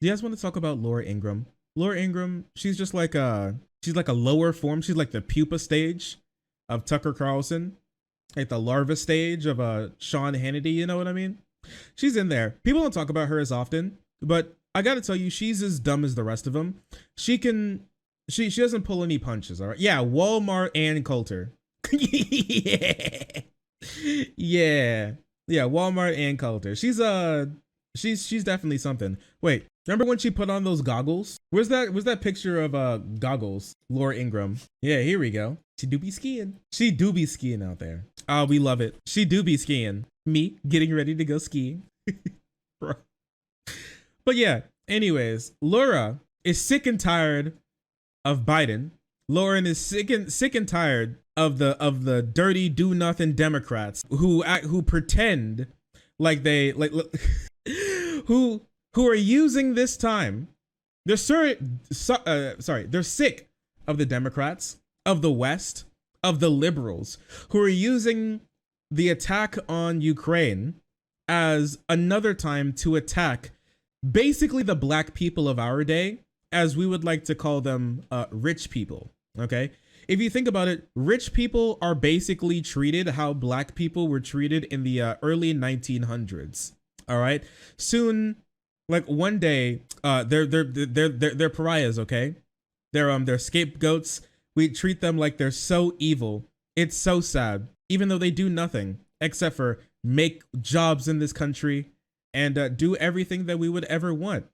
Do you guys want to talk about Laura Ingram? Laura Ingram, she's just like she's like a lower form. She's like the pupa stage of Tucker Carlson, like the larva stage of Sean Hannity. You know what I mean? She's in there. People don't talk about her as often, but I got to tell you, she's as dumb as the rest of them. She doesn't pull any punches. All right. Yeah. Walmart and Coulter. Yeah. Yeah. Yeah. Walmart and Coulter. She's definitely something. Wait, remember when she put on those goggles? Where's that picture of goggles? Laura Ingram. Yeah, here we go. She do be skiing. She do be skiing out there. Oh, we love it. She do be skiing. Me getting ready to go skiing. Bro. But yeah, anyways, Laura is sick and tired of Biden. Lauren is sick and tired of the dirty do nothing Democrats who pretend like they who are using this time. They're they're sick of the Democrats, of the West, of the liberals who are using the attack on Ukraine as another time to attack basically the black people of our day, as we would like to call them, rich people. Okay. If you think about it, rich people are basically treated how black people were treated in the early 1900s. All right. Soon, like one day, they're pariahs. Okay. They're scapegoats. We treat them like they're so evil. It's so sad, even though they do nothing except for make jobs in this country and do everything that we would ever want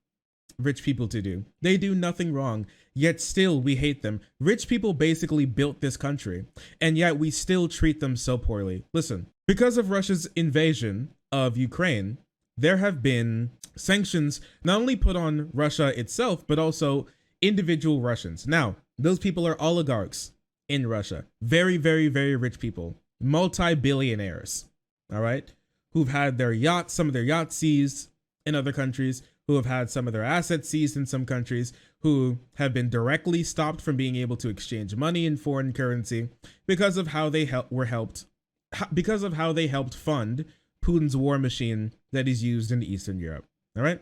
rich people to do. They do nothing wrong, yet still we hate them. Rich people basically built this country, and yet we still treat them so poorly. Listen, because of Russia's invasion of Ukraine, there have been sanctions not only put on Russia itself, but also individual Russians. Now, those people are oligarchs in Russia. Very, very, very rich people. Multi-billionaires. All right? Who've had their yachts, some of their yachts seized in other countries, who have had some of their assets seized in some countries, who have been directly stopped from being able to exchange money in foreign currency because of how they helped fund Putin's war machine that is used in Eastern Europe. All right?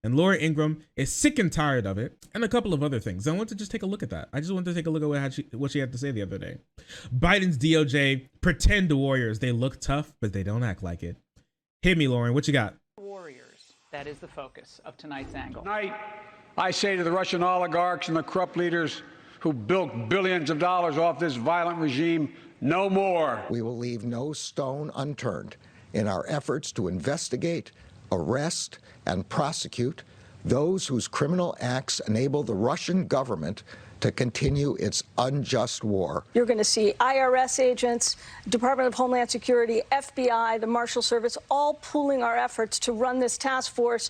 And Laura Ingram is sick and tired of it, and a couple of other things. I want to just take a look at that. I just want to take a look at what she had to say the other day. Biden's DOJ pretend warriors. They look tough, but they don't act like it. Hit me, Lauren. What you got? Warriors. That is the focus of tonight's angle. Tonight, I say to the Russian oligarchs and the corrupt leaders who bilked billions of dollars off this violent regime, no more. We will leave no stone unturned in our efforts to investigate, arrest, and prosecute those whose criminal acts enable the Russian government to continue its unjust war. You're going to see IRS agents, Department of Homeland Security, FBI, the Marshal Service, all pooling our efforts to run this task force.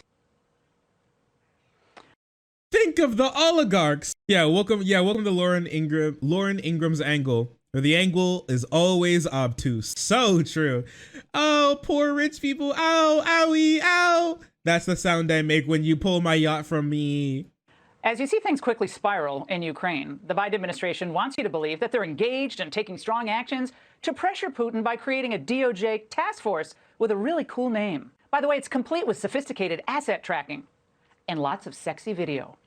Think of the oligarchs. Yeah, welcome to Lauren Ingram's angle. The angle is always obtuse. So true. Oh, poor rich people. Ow, owie, ow. That's the sound I make when you pull my yacht from me. As you see things quickly spiral in Ukraine, the Biden administration wants you to believe that they're engaged and taking strong actions to pressure Putin by creating a DOJ task force with a really cool name. By the way, it's complete with sophisticated asset tracking and lots of sexy video.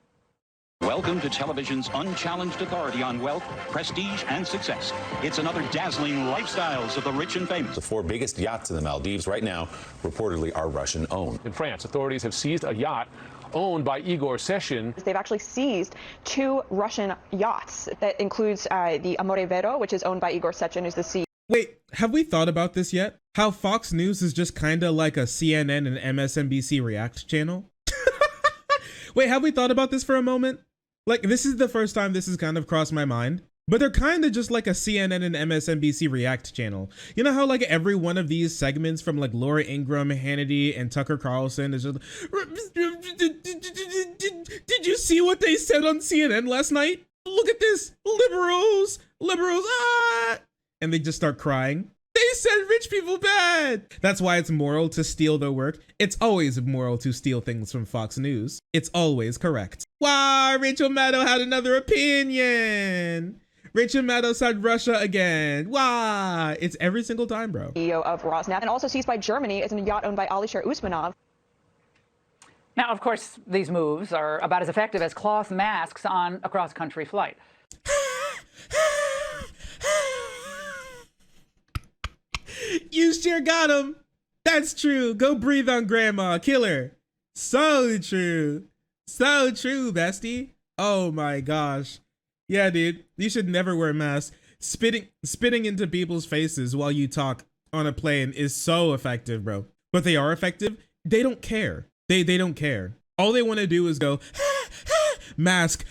Welcome to television's unchallenged authority on wealth, prestige, and success. It's another dazzling lifestyles of the rich and famous. The 4 biggest yachts in the Maldives right now reportedly are Russian-owned. In France, authorities have seized a yacht owned by Igor Sechin. They've actually seized 2 Russian yachts. That includes the Amore Vero, which is owned by Igor Sechin, who's the CEO. Wait, have we thought about this yet? How Fox News is just kind of like a CNN and MSNBC React channel? Wait, have we thought about this for a moment? Like, this is the first time this has kind of crossed my mind. But they're kind of just like a CNN and MSNBC React channel. You know how like every one of these segments from like Laura Ingram, Hannity, and Tucker Carlson is just, did you see what they said on CNN last night? Look at this, liberals, ah! And they just start crying. They said rich people bad. That's why it's moral to steal their work. It's always moral to steal things from Fox News. It's always correct. Wow, Rachel Maddow had another opinion. Rachel Maddow said Russia again. Wow, it's every single time, bro. CEO of Rosneft, and also seized by Germany is a yacht owned by Alisher Usmanov. Now, of course, these moves are about as effective as cloth masks on a cross-country flight. You sure got him. That's true. Go breathe on grandma. Kill her. So true. So true, bestie. Oh my gosh. Yeah, dude. You should never wear masks. Spitting into people's faces while you talk on a plane is so effective, bro. But they are effective. They don't care. They don't care. All they want to do is go mask.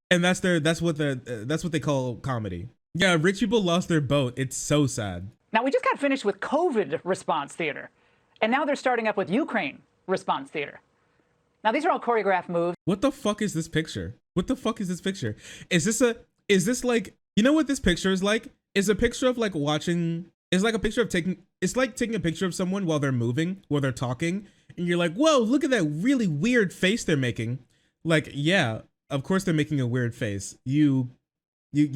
And that's what they call comedy. Yeah, rich people lost their boat. It's so sad. Now, we just got finished with COVID response theater, and now they're starting up with Ukraine response theater. Now, these are all choreographed moves. What the fuck is this picture? What the fuck is this picture? Is this like, you know what this picture is like? It's a picture of like watching, it's like a picture of it's like taking a picture of someone while they're moving, while they're talking, and you're like, whoa, look at that really weird face they're making. Like, yeah, of course they're making a weird face. You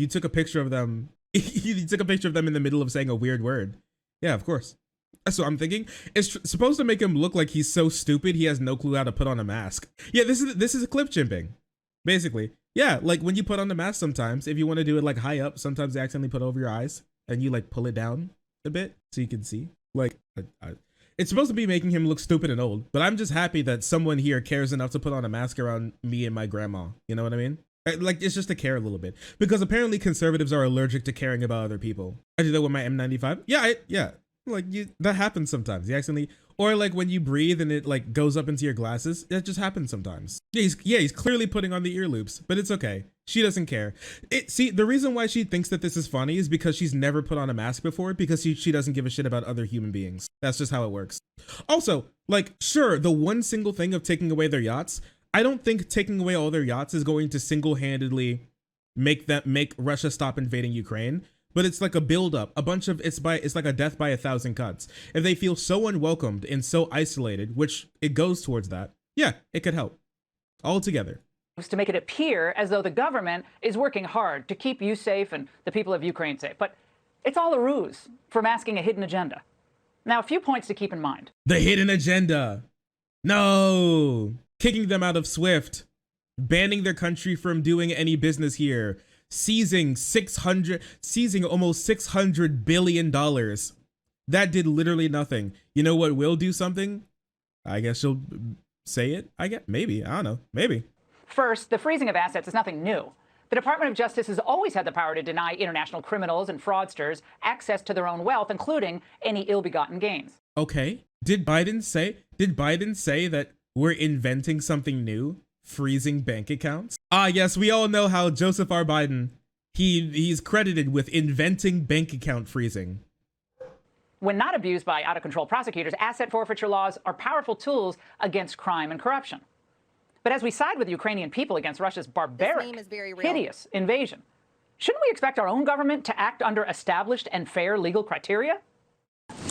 took a picture of them. You took a picture of them in the middle of saying a weird word. Yeah, of course. That's what I'm thinking. It's supposed to make him look like he's so stupid he has no clue how to put on a mask. Yeah, this is a clip chimping, basically. Yeah, like when you put on the mask sometimes, if you want to do it like high up, sometimes they accidentally put over your eyes and you like pull it down a bit so you can see. Like, it's supposed to be making him look stupid and old, but I'm just happy that someone here cares enough to put on a mask around me and my grandma. You know what I mean? Like, it's just to care a little bit, because apparently conservatives are allergic to caring about other people. I do that with my M95. Yeah, like that happens sometimes. You accidentally, or like when you breathe and it like goes up into your glasses. That just happens sometimes. Yeah, he's clearly putting on the ear loops, but it's okay. She doesn't care. See, the reason why she thinks that this is funny is because she's never put on a mask before, because she doesn't give a shit about other human beings. That's just how it works. Also, like, sure, the one single thing of taking away their yachts, I don't think taking away all their yachts is going to single-handedly make Russia stop invading Ukraine, but it's like a buildup, it's like a death by 1,000 cuts. If they feel so unwelcomed and so isolated, which it goes towards that, yeah, it could help altogether. To make it appear as though the government is working hard to keep you safe and the people of Ukraine safe. But it's all a ruse for masking a hidden agenda. Now, a few points to keep in mind. The hidden agenda. No. Kicking them out of SWIFT, banning their country from doing any business here, seizing almost $600 billion. That did literally nothing. You know what will do something? I guess she'll say it. I guess, maybe, I don't know, maybe. First, the freezing of assets is nothing new. The Department of Justice has always had the power to deny international criminals and fraudsters access to their own wealth, including any ill-begotten gains. Okay, did Biden say that we're inventing something new, freezing bank accounts? Ah, yes, we all know how Joseph R. Biden, he's credited with inventing bank account freezing. When not abused by out-of-control prosecutors, asset forfeiture laws are powerful tools against crime and corruption. But as we side with the Ukrainian people against Russia's barbaric, hideous invasion, shouldn't we expect our own government to act under established and fair legal criteria?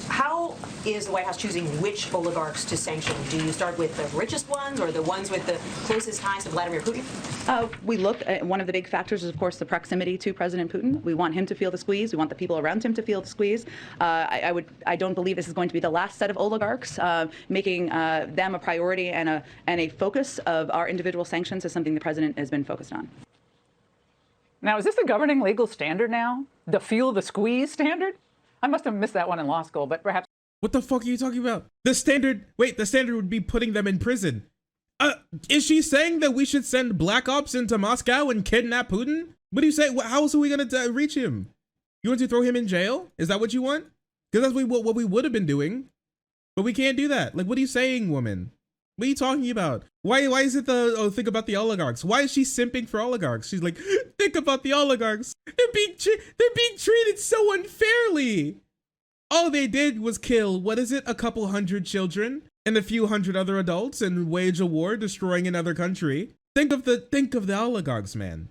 How is the White House choosing which oligarchs to sanction? Do you start with the richest ones or the ones with the closest ties to Vladimir Putin? We look at one of the big factors is, of course, the proximity to President Putin. We want him to feel the squeeze. We want the people around him to feel the squeeze. I don't believe this is going to be the last set of oligarchs. Making them a priority and a focus of our individual sanctions is something the president has been focused on. Now, is this the governing legal standard now? The feel the squeeze standard? I must have missed that one in law school, but perhaps. What the fuck are you talking about? The standard would be putting them in prison. Is she saying that we should send black ops into Moscow and kidnap Putin? What do you say? How else are we gonna reach him? You want to throw him in jail? Is that what you want? Because that's what we would have been doing, but we can't do that. Like, what are you saying, woman? What are you talking about? Why is it think about the oligarchs? Why is she simping for oligarchs? She's like, think about the oligarchs. They're being treated so unfairly. All they did was kill, what is it, a couple hundred children and a few hundred other adults and wage a war destroying another country. Think of the oligarchs, man.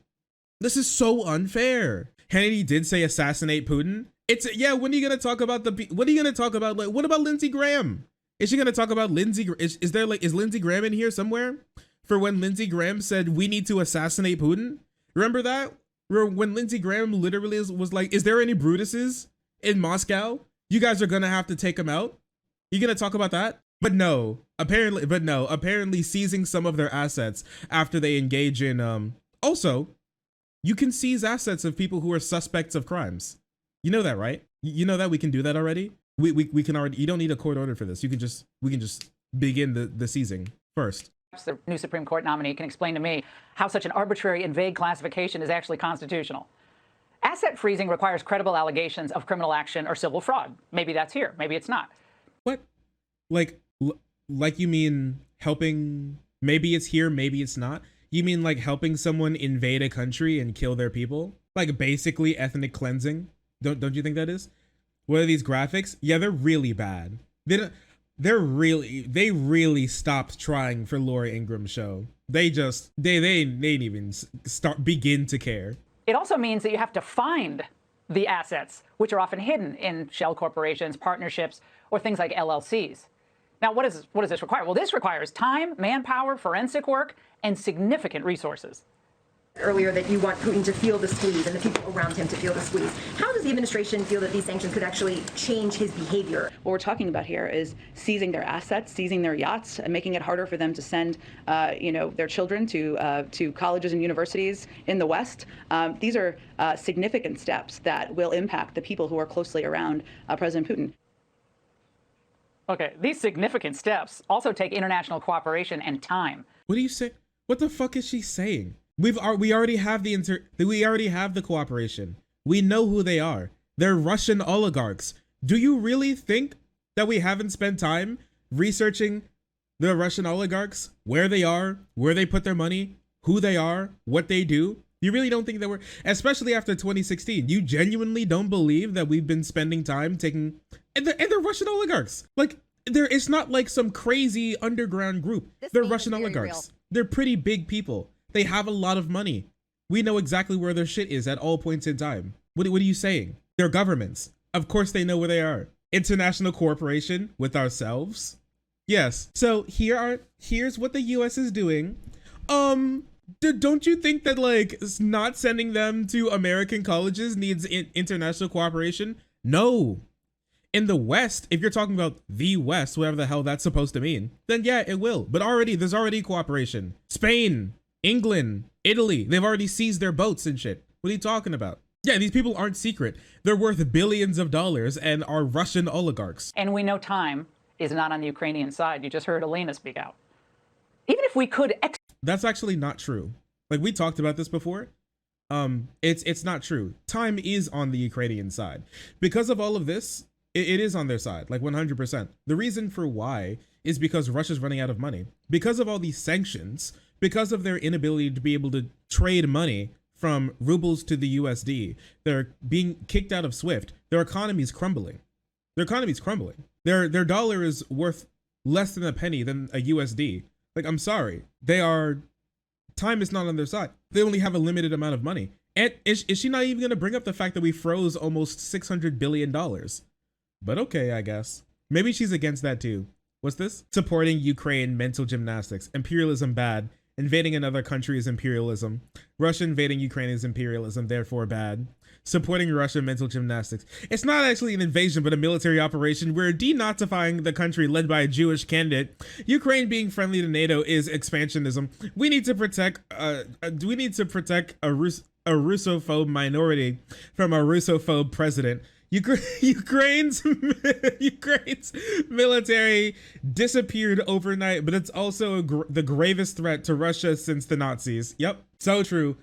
This is so unfair. Hannity did say assassinate Putin. When are you gonna talk about like, what about Lindsey Graham? Is she gonna talk about Lindsey? Is Lindsey Graham in here somewhere? For when Lindsey Graham said we need to assassinate Putin? Remember that? When Lindsey Graham literally was like, is there any Brutuses in Moscow? You guys are gonna have to take him out. You gonna talk about that? Apparently seizing some of their assets after they engage in also, you can seize assets of people who are suspects of crimes. You know that, right? You know that we can do that already? We can already, you don't need a court order for this. We can just begin the seizing first. The new Supreme Court nominee can explain to me how such an arbitrary and vague classification is actually constitutional. Asset freezing requires credible allegations of criminal action or civil fraud. Maybe that's here. Maybe it's not. What? Like you mean helping? Maybe it's here. Maybe it's not. You mean like helping someone invade a country and kill their people? Like basically ethnic cleansing? Don't you think that is? What are these graphics? Yeah, they're really bad. They really stopped trying for Laura Ingram's show. They didn't even begin to care. It also means that you have to find the assets, which are often hidden in shell corporations, partnerships, or things like LLCs. Now, what does this require? Well, this requires time, manpower, forensic work, and significant resources. Earlier that you want Putin to feel the squeeze and the people around him to feel the squeeze. How does the administration feel that these sanctions could actually change his behavior? What we're talking about here is seizing their assets, seizing their yachts, and making it harder for them to send, their children to colleges and universities in the West. These are significant steps that will impact the people who are closely around President Putin. Okay, these significant steps also take international cooperation and time. What do you say? What the fuck is she saying? We already have the cooperation. We know who they are. They're Russian oligarchs. Do you really think that we haven't spent time researching the Russian oligarchs, where they are, where they put their money, who they are, what they do? You really don't think that we're, especially after 2016, you genuinely don't believe that we've been spending time taking, and they're Russian oligarchs. Like, it's not like some crazy underground group. They're Russian oligarchs. They're pretty big people. They have a lot of money. We know exactly where their shit is at all points in time. What are you saying? They're governments. Of course they know where they are. International cooperation with ourselves? Yes. So here's what the US is doing. Don't you think that like not sending them to American colleges needs international cooperation? No. In the West, if you're talking about the West, whatever the hell that's supposed to mean, then yeah, it will. But there's already cooperation. Spain, England, Italy, they've already seized their boats and shit. What are you talking about? Yeah, these people aren't secret. They're worth billions of dollars and are Russian oligarchs. And we know time is not on the Ukrainian side. You just heard Alina speak out. Even if we could... That's actually not true. Like, we talked about this before. It's not true. Time is on the Ukrainian side. Because of all of this, it is on their side, like 100%. The reason for why is because Russia's running out of money. Because of all these sanctions, because of their inability to be able to trade money from rubles to the USD, they're being kicked out of SWIFT. Their economy's crumbling. Their dollar is worth less than a penny than a USD. Like, I'm sorry. Time is not on their side. They only have a limited amount of money. And is she not even going to bring up the fact that we froze almost $600 billion? But okay, I guess. Maybe she's against that too. What's this? Supporting Ukraine mental gymnastics. Imperialism bad. Invading another country is imperialism. Russia invading Ukraine is imperialism, therefore bad. Supporting Russia mental gymnastics. It's not actually an invasion, but a military operation. We're denazifying the country led by a Jewish candidate. Ukraine being friendly to NATO is expansionism. We need to protect a Russophobe minority from a Russophobe president. Ukraine's military disappeared overnight, but it's also the gravest threat to Russia since the Nazis. Yep, so true.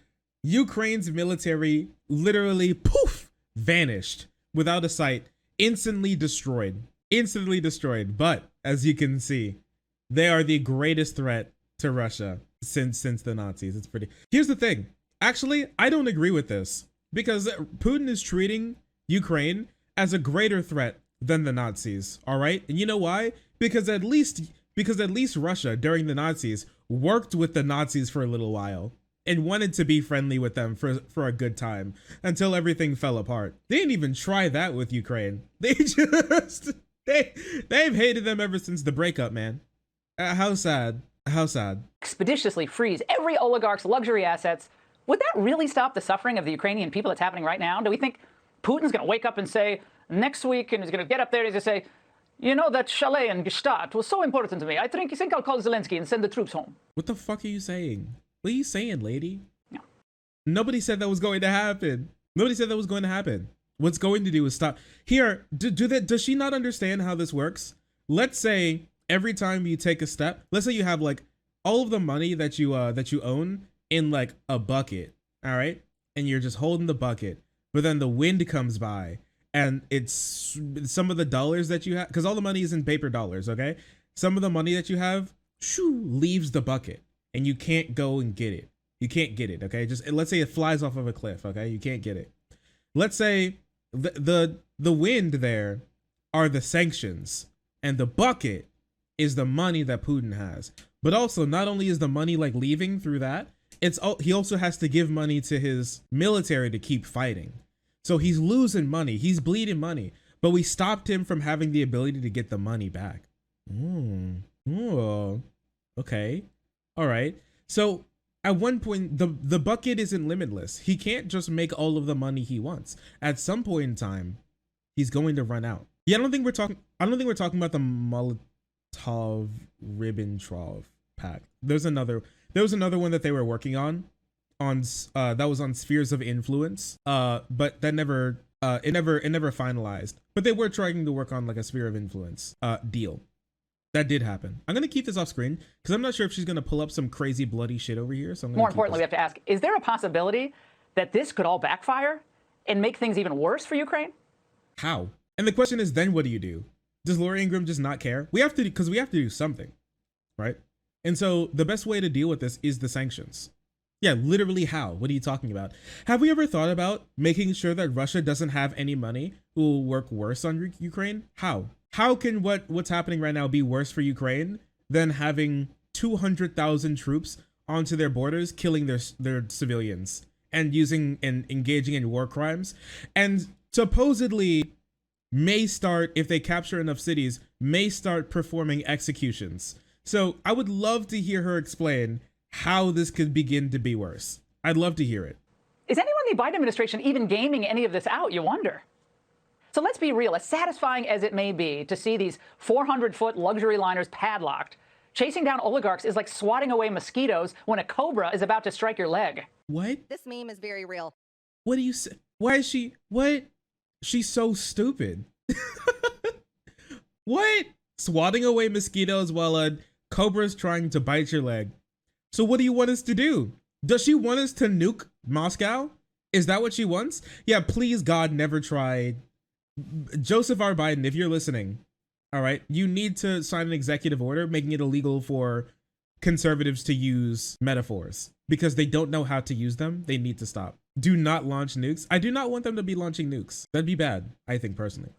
Ukraine's military literally poof vanished without a sight, instantly destroyed. But as you can see, they are the greatest threat to Russia since the Nazis. It's pretty. Here's the thing. Actually, I don't agree with this because Putin is treating Ukraine as a greater threat than the Nazis. All right. And you know why? Because at least Russia during the Nazis worked with the Nazis for a little while and wanted to be friendly with them for a good time until everything fell apart. They didn't even try that with Ukraine. They've hated them ever since the breakup, man. How sad. Expeditiously freeze every oligarch's luxury assets. Would that really stop the suffering of the Ukrainian people that's happening right now? Do we think Putin's going to wake up and say next week, and he's going to get up there and he's going to say, You know, that chalet in Gstaad was so important to me. I think I'll call Zelensky and send the troops home. What the fuck are you saying? What are you saying, lady? Yeah. Nobody said that was going to happen. Nobody said that was going to happen. What's going to do is stop. Here, does she not understand how this works? Let's say every time you take a step, let's say you have like all of the money that you own in like a bucket, all right? And you're just holding the bucket, but then the wind comes by and it's some of the dollars that you have, because all the money is in paper dollars, okay? Some of the money that you have, shoo, leaves the bucket and you can't go and get it. You can't get it, okay? Just let's say it flies off of a cliff, okay? You can't get it. Let's say the wind there are the sanctions and the bucket is the money that Putin has. But also, not only is the money like leaving through that, he also has to give money to his military to keep fighting. So he's losing money, he's bleeding money, but we stopped him from having the ability to get the money back. Oh, okay. All right. So at one point, the bucket isn't limitless. He can't just make all of the money he wants. At some point in time, he's going to run out. Yeah, I don't think we're talking about the Molotov-Ribbentrop pact. There was another one that they were working on that was on spheres of influence. But that never finalized. But they were trying to work on like a sphere of influence deal. That did happen. I'm gonna keep this off screen because I'm not sure if she's gonna pull up some crazy bloody shit over here. So more importantly, we have to ask: is there a possibility that this could all backfire and make things even worse for Ukraine? How? And the question is, then what do you do? Does Laura Ingram just not care? We have to, because we have to do something, right? And so the best way to deal with this is the sanctions. Yeah, literally how? What are you talking about? Have we ever thought about making sure that Russia doesn't have any money who will work worse on Ukraine? How? How can what's happening right now be worse for Ukraine than having 200,000 troops onto their borders, killing their civilians and engaging in war crimes, and supposedly may start, if they capture enough cities, may start performing executions. So I would love to hear her explain how this could begin to be worse. I'd love to hear it. Is anyone in the Biden administration even gaming any of this out, you wonder? So let's be real, as satisfying as it may be to see these 400-foot luxury liners padlocked, chasing down oligarchs is like swatting away mosquitoes when a cobra is about to strike your leg. What? This meme is very real. What do you say? Why is she, what? She's so stupid. What? Swatting away mosquitoes while a cobra's trying to bite your leg. So what do you want us to do? Does she want us to nuke Moscow? Is that what she wants? Yeah, please God, never try. Joseph R. Biden, if you're listening, all right, you need to sign an executive order making it illegal for conservatives to use metaphors because they don't know how to use them. They need to stop. Do not launch nukes. I do not want them to be launching nukes. That'd be bad, I think, personally.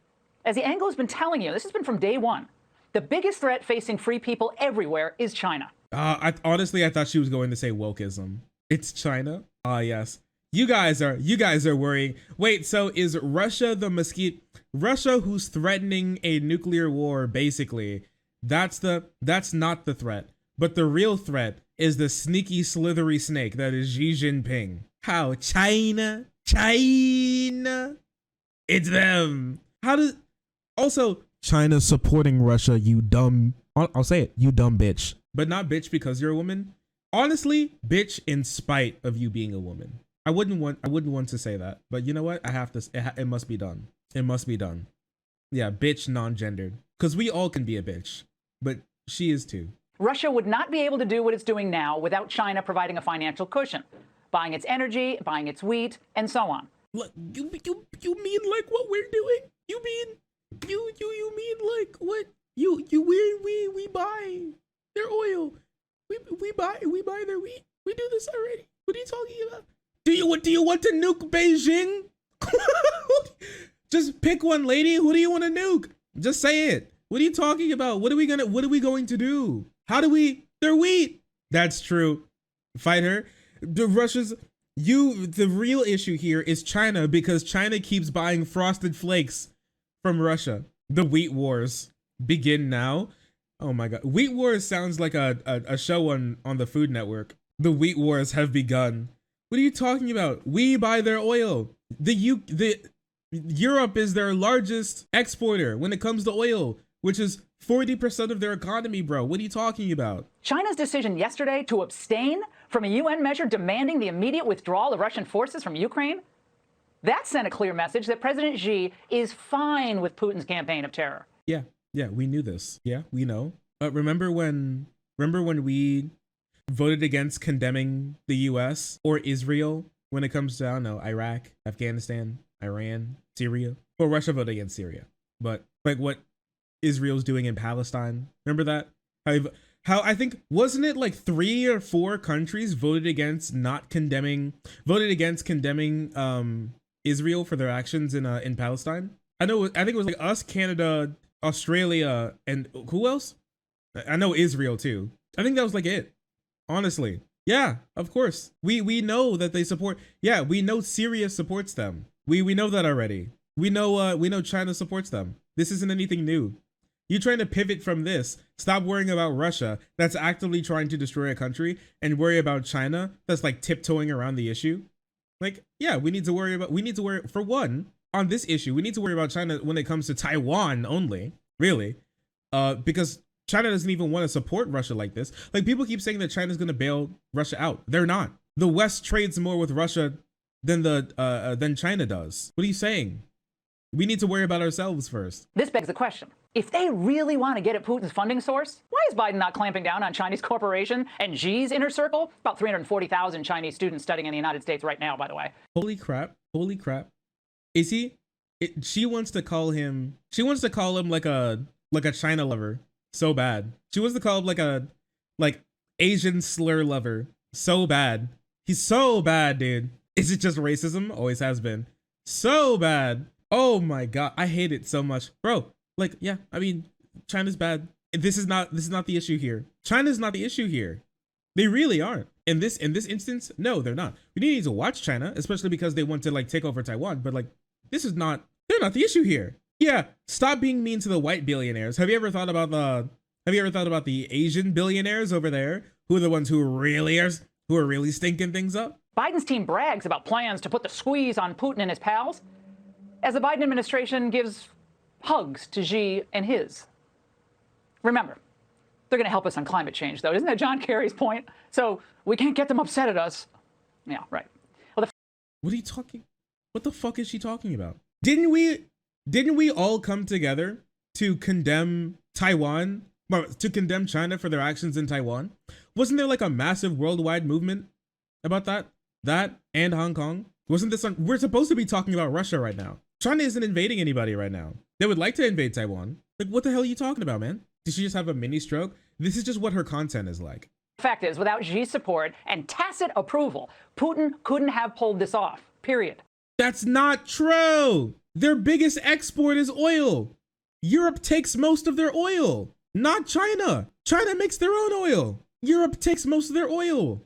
As the angle has been telling you, this has been from day one. The biggest threat facing free people everywhere is China. Honestly, I thought she was going to say wokeism. It's China. Yes. You guys are worrying. Wait, so is Russia the mosquito? Russia, who's threatening a nuclear war, basically, that's not the threat. But the real threat is the sneaky, slithery snake that is Xi Jinping. How? China? It's them. How does... Also, China's supporting Russia, you dumb... I'll say it, you dumb bitch. But not bitch because you're a woman. Honestly, bitch in spite of you being a woman. I wouldn't want to say that, but you know what? I have to. It must be done. It must be done. Yeah, bitch non-gendered. Because we all can be a bitch, but she is too. Russia would not be able to do what it's doing now without China providing a financial cushion, buying its energy, buying its wheat, and so on. Look, you mean like what we're doing? You mean like what? We buy their oil. We buy their wheat. We do this already. What are you talking about? Do you want to nuke Beijing? Just pick one, lady. Who do you want to nuke? Just say it. What are you talking about? What are we going to do? Their wheat. That's true. Fight her. The real issue here is China, because China keeps buying Frosted Flakes from Russia. The wheat wars begin now. Oh my God. Wheat wars sounds like a show on the Food Network. The wheat wars have begun. What are you talking about? We buy their oil. Europe is their largest exporter when it comes to oil. which is 40% of their economy, bro. What are you talking about? China's decision yesterday to abstain from a UN measure demanding the immediate withdrawal of Russian forces from Ukraine, that sent a clear message that President Xi is fine with Putin's campaign of terror. Yeah, we knew this. Yeah, we know. Remember when we voted against condemning the US or Israel when it comes to, I don't know, Iraq, Afghanistan, Iran, Syria? Well, Russia voted against Syria, but like what Israel's doing in Palestine. Remember that? How I think, wasn't it like 3 or 4 countries voted against condemning Israel for their actions in Palestine? I think it was like us, Canada, Australia, and who else? I know Israel too. I think that was like it. Honestly. Yeah, of course. We know that they support. Yeah, we know Syria supports them. We know that already. We know China supports them. This isn't anything new. You trying to pivot from this. Stop worrying about Russia that's actively trying to destroy a country and worry about China that's like tiptoeing around the issue. Like, yeah, we need to worry for one, on this issue, we need to worry about China when it comes to Taiwan only, really. Because China doesn't even want to support Russia like this. Like, people keep saying that China's going to bail Russia out. They're not. The West trades more with Russia than China does. What are you saying? We need to worry about ourselves first. This begs the question. If they really want to get at Putin's funding source, why is Biden not clamping down on Chinese corporation and Xi's inner circle? About 340,000 Chinese students studying in the United States right now, by the way. Holy crap. Holy crap. Is he? She wants to call him like a China lover so bad. She wants to call him like Asian slur lover so bad. He's so bad, dude. Is it just racism? Always has been. So bad. Oh my God. I hate it so much. Bro, like, yeah, I mean, China's bad. This is not the issue here. China's not the issue here. They really aren't. In this instance, no, they're not. We need to watch China, especially because they want to like take over Taiwan, but like they're not the issue here. Yeah, stop being mean to the white billionaires. Have you ever thought about the Asian billionaires over there, who are the ones who are really stinking things up? Biden's team brags about plans to put the squeeze on Putin and his pals, as the Biden administration gives hugs to Xi and his. Remember, they're going to help us on climate change, though. Isn't that John Kerry's point? So we can't get them upset at us. Yeah, right. Well, what are you talking? What the fuck is she talking about? Didn't we all come together to condemn Taiwan, to condemn China for their actions in Taiwan? Wasn't there like a massive worldwide movement about that? That and Hong Kong? Wasn't this we're supposed to be talking about Russia right now. China isn't invading anybody right now. They would like to invade Taiwan. Like, what the hell are you talking about, man? Did she just have a mini stroke? This is just what her content is like. The fact is, without Xi's support and tacit approval, Putin couldn't have pulled this off, period. That's not true. Their biggest export is oil. Europe takes most of their oil, not China. China makes their own oil. Europe takes most of their oil.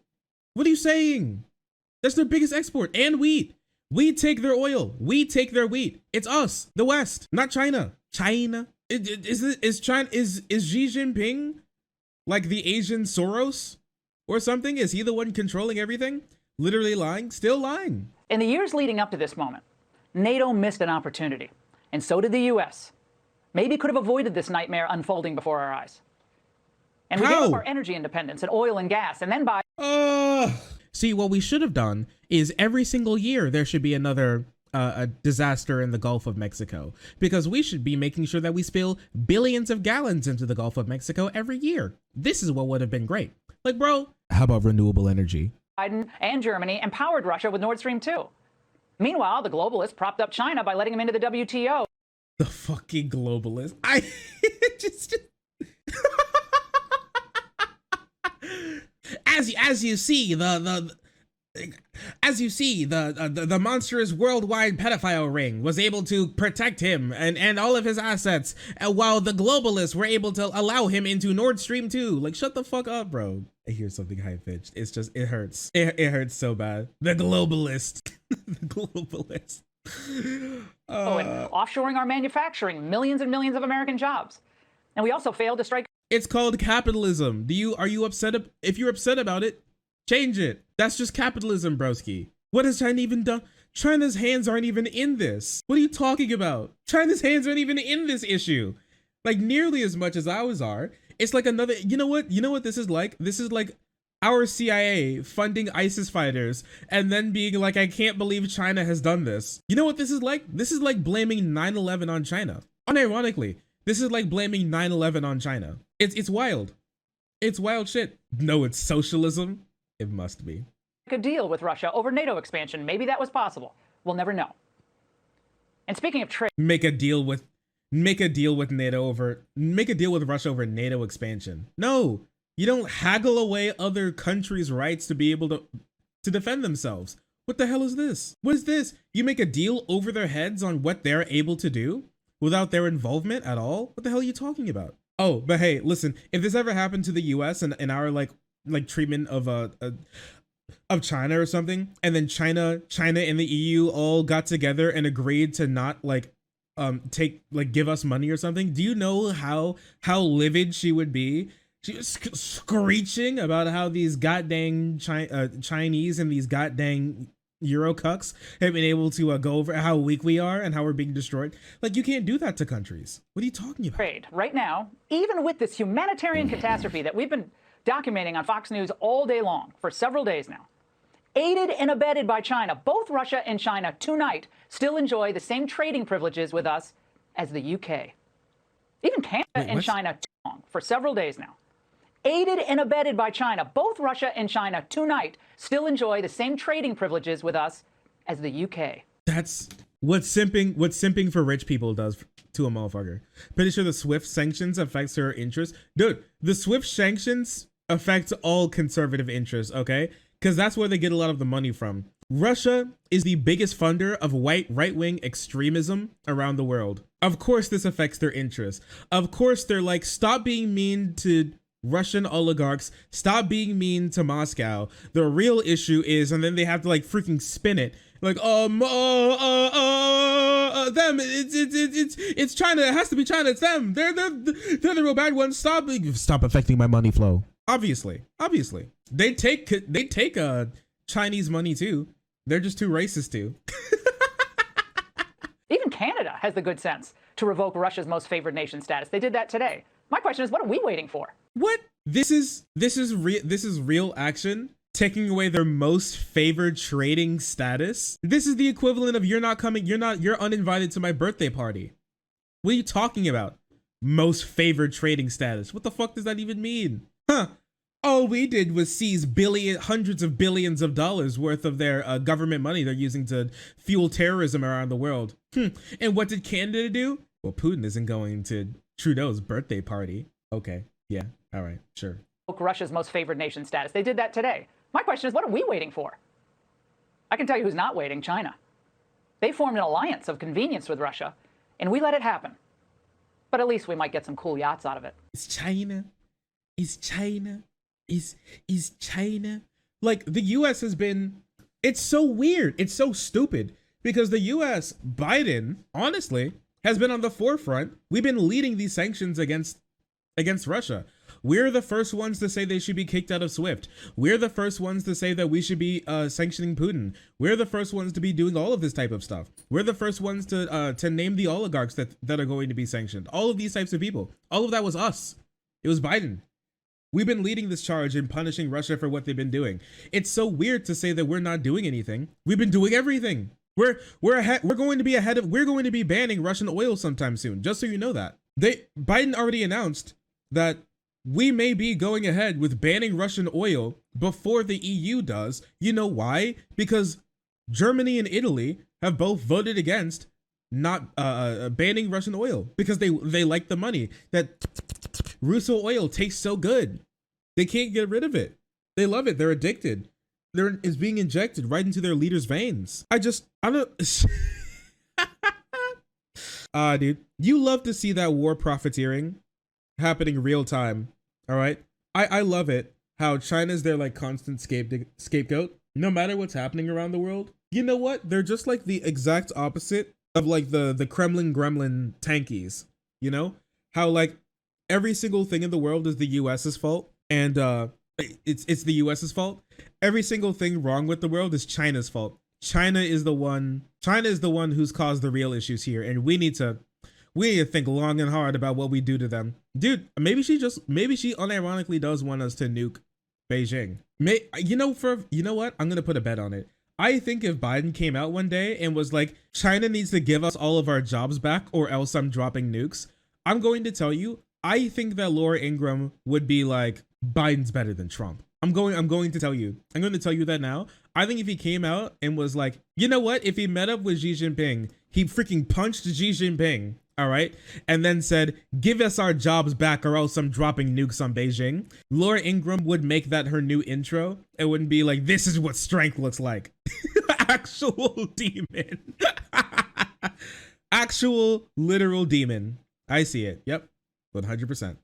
What are you saying? That's their biggest export, and wheat. We take their oil. We take their wheat. It's us, the West, not China. China? Is Xi Jinping like the Asian Soros or something? Is he the one controlling everything? Literally lying? Still lying. In the years leading up to this moment, NATO missed an opportunity, and so did the U.S. Maybe could have avoided this nightmare unfolding before our eyes. And we gave up our energy independence and oil and gas, and then by... See, what we should have done is every single year there should be another a disaster in the Gulf of Mexico, because we should be making sure that we spill billions of gallons into the Gulf of Mexico every year. This is what would have been great. Like, bro, how about renewable energy? Biden and Germany empowered Russia with Nord Stream 2. Meanwhile, the globalists propped up China by letting them into the WTO. The fucking globalists. I just... As you see, the monstrous worldwide pedophile ring was able to protect him and all of his assets, while the globalists were able to allow him into Nord Stream 2. Like, shut the fuck up, bro. I hear something high-pitched. It's just, it hurts. It hurts so bad. The globalist. The globalist. And offshoring our manufacturing, millions and millions of American jobs. And we also failed to strike... It's called capitalism. Are you upset? If you're upset about it, change it. That's just capitalism, broski. What has China even done? China's hands aren't even in this. What are you talking about? China's hands aren't even in this issue. Like nearly as much as ours are. It's like another, you know what? You know what this is like? This is like our CIA funding ISIS fighters and then being like, I can't believe China has done this. You know what this is like? This is like blaming 9/11 on China. Unironically, this is like blaming 9/11 on China. It's wild. It's wild shit. No, it's socialism. It must be. A deal with Russia over NATO expansion. Maybe that was possible. We'll never know. And speaking of trade, Make a deal with Russia over NATO expansion. No, you don't haggle away other countries' rights to be able to defend themselves. What the hell is this? What is this? You make a deal over their heads on what they're able to do without their involvement at all? What the hell are you talking about? Oh, but hey, listen, if this ever happened to the US and our like treatment of China or something, and then China and the EU all got together and agreed to not give us money or something, do you know how livid she would be? She was screeching about how these goddamn Chinese and these goddamn Euro cucks have been able to go over how weak we are and how we're being destroyed. Like, you can't do that to countries. What are you talking about? trade right now, even with this humanitarian catastrophe that we've been documenting on Fox News all day long for several days now, aided and abetted by China, both Russia and China tonight still enjoy the same trading privileges with us as the UK. Even Canada and China for several days now. Aided and abetted by China, both Russia and China tonight still enjoy the same trading privileges with us as the UK. That's what simping for rich people does to a motherfucker. Pretty sure the SWIFT sanctions affects her interests. Dude, the SWIFT sanctions affect all conservative interests, okay? Because that's where they get a lot of the money from. Russia is the biggest funder of right-wing extremism around the world. Of course this affects their interests. Of course they're like, stop being mean to Russian oligarchs, stop being mean to Moscow. The real issue is, and then they have to like freaking spin it. Like, them, it's China, it has to be China, it's them. They're the real bad ones. Stop affecting my money flow. Obviously. They take Chinese money too. They're just too racist too. Even Canada has the good sense to revoke Russia's most favored nation status. They did that today. My question is, what are we waiting for? What? This is real action, taking away their most favored trading status. This is the equivalent of you're uninvited to my birthday party. What are you talking about? Most favored trading status. What the fuck does that even mean? Huh? All we did was seize hundreds of billions of dollars worth of their government money they're using to fuel terrorism around the world. And what did Canada do? Well, Putin isn't going to Trudeau's birthday party. Okay, yeah, all right, sure. Russia's most favored nation status. They did that today. My question is, what are we waiting for? I can tell you who's not waiting, China. They formed an alliance of convenience with Russia, and we let it happen. But at least we might get some cool yachts out of it. Is China? Is China? Like, the US has been, it's so weird. It's so stupid because the US, Biden, honestly, has been on the forefront. We've been leading these sanctions against Russia. We're the first ones to say they should be kicked out of SWIFT. We're the first ones to say that we should be sanctioning Putin. We're the first ones to be doing all of this type of stuff. We're the first ones to name the oligarchs that are going to be sanctioned. All of these types of people. All of that was us. It was Biden. We've been leading this charge in punishing Russia for what they've been doing. It's so weird to say that we're not doing anything. We've been doing everything. We're going to be banning Russian oil sometime soon, just so you know that. Biden already announced that we may be going ahead with banning Russian oil before the EU does. You know why? Because Germany and Italy have both voted against not banning Russian oil because they like the money. That Russo oil tastes so good. They can't get rid of it. They love it. They're addicted. It's being injected right into their leaders' veins. I don't. Dude, you love to see that war profiteering happening real time. All right. I love it how China's their like constant scapegoat. No matter what's happening around the world. You know what? They're just like the exact opposite of like the Kremlin gremlin tankies. You know how like every single thing in the world is the US's fault, and it's the US's fault. Every single thing wrong with the world is China's fault. China is the one who's caused the real issues here, and we need to We need to think long and hard about what we do to them. Dude, maybe she unironically does want us to nuke Beijing. You know what? I'm gonna put a bet on it. I think if Biden came out one day and was like, China needs to give us all of our jobs back or else I'm dropping nukes, I'm going to tell you, I think that Laura Ingram would be like, Biden's better than Trump. I'm going to tell you that now. I think if he came out and was like, you know what? If he met up with Xi Jinping, he freaking punched Xi Jinping, all right? And then said, give us our jobs back or else I'm dropping nukes on Beijing. Laura Ingram would make that her new intro. It wouldn't be like, this is what strength looks like. Actual demon. Actual literal demon. I see it. Yep. 100%.